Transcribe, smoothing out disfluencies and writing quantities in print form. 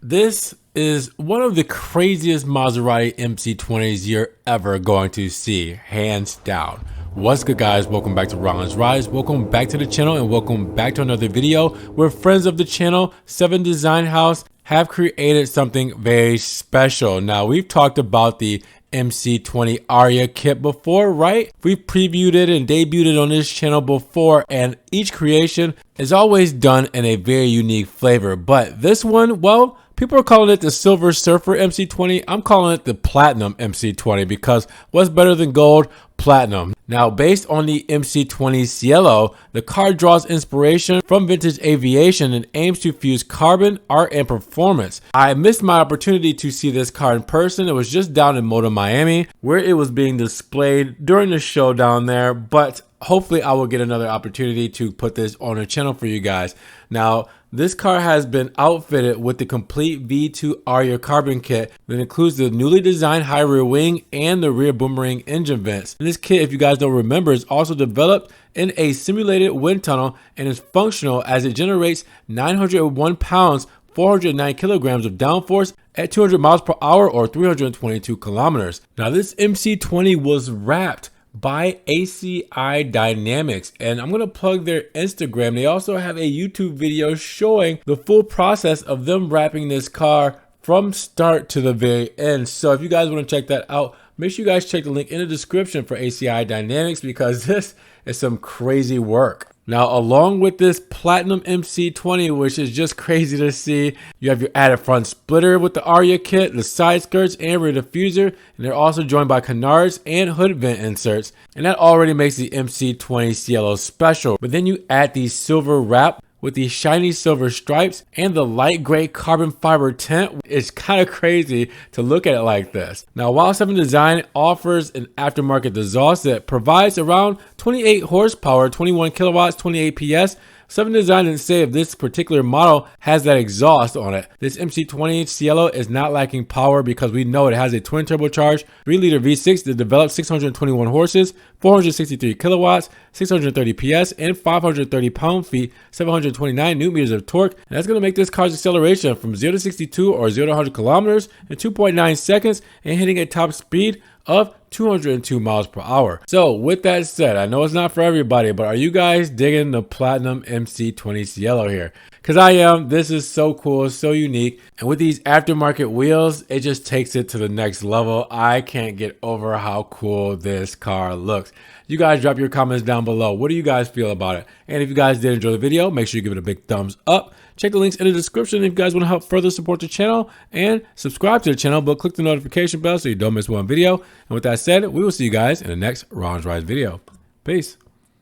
This is one of the craziest Maserati MC20s you're ever going to see, hands down. What's good, guys? Welcome back to Ron's Rise. Welcome back to the channel and welcome back to another video where friends of the channel, 7 Design House, have created something very special. Now, we've talked about the MC20 ARIA kit before, right? We've previewed it and debuted it on this channel before, and each creation is always done in a very unique flavor. But this one, well, people are calling it the Silver Surfer MC20. I'm calling it the Platinum MC20 because what's better than gold? Platinum. Now, based on the MC20 Cielo, the car draws inspiration from vintage aviation and aims to fuse carbon, art, and performance. I missed my opportunity to see this car in person. It was just down in Motor Miami where it was being displayed during the show down there, but hopefully I will get another opportunity to put this on the channel for you guys. Now, this car has been outfitted with the complete V2 ARIA carbon kit that includes the newly designed high rear wing and the rear boomerang engine vents. And this kit, if you guys don't remember, is also developed in a simulated wind tunnel and is functional as it generates 901 pounds 409 kilograms of downforce at 200 miles per hour or 322 kilometers. Now, this MC20 was wrapped by ARIA Dynamics, and I'm gonna plug their Instagram. They also have a YouTube video showing the full process of them wrapping this car from start to the very end. So if you guys want to check that out, make sure you guys check the link in the description for ARIA Dynamics because this is some crazy work. Now, along with this Platinum MC20, which is just crazy to see, you have your added front splitter with the ARIA kit, the side skirts, and rear diffuser, and they're also joined by canards and hood vent inserts, and that already makes the MC20 Cielo special. But then you add the silver wrap with the shiny silver stripes and the light gray carbon fiber tint. It's kind of crazy to look at it like this. Now, while 7 Design offers an aftermarket exhaust that provides around 28 horsepower, 21 kilowatts, 28 PS, 7 Design didn't say if this particular model has that exhaust on it. This MC20 Cielo is not lacking power because we know it has a twin turbocharged 3-liter V6 that develops 621 horses, 463 kilowatts, 630 PS, and 530 pound-feet, 729 newton meters of torque. And that's going to make this car's acceleration from 0 to 62 or 0 to 100 kilometers in 2.9 seconds and hitting a top speed of 202 miles per hour. So with that said, I know it's not for everybody, but are you guys digging the Platinum MC20 Cielo here? Because I am. This is so cool, so unique. And with these aftermarket wheels, it just takes it to the next level. I can't get over how cool this car looks. You guys drop your comments down below. What do you guys feel about it? And if you guys did enjoy the video, make sure you give it a big thumbs up. Check the links in the description if you guys want to help further support the channel, and subscribe to the channel, but click the notification bell so you don't miss one video. And with that said, we will see you guys in the next Ron's Rise video. Peace.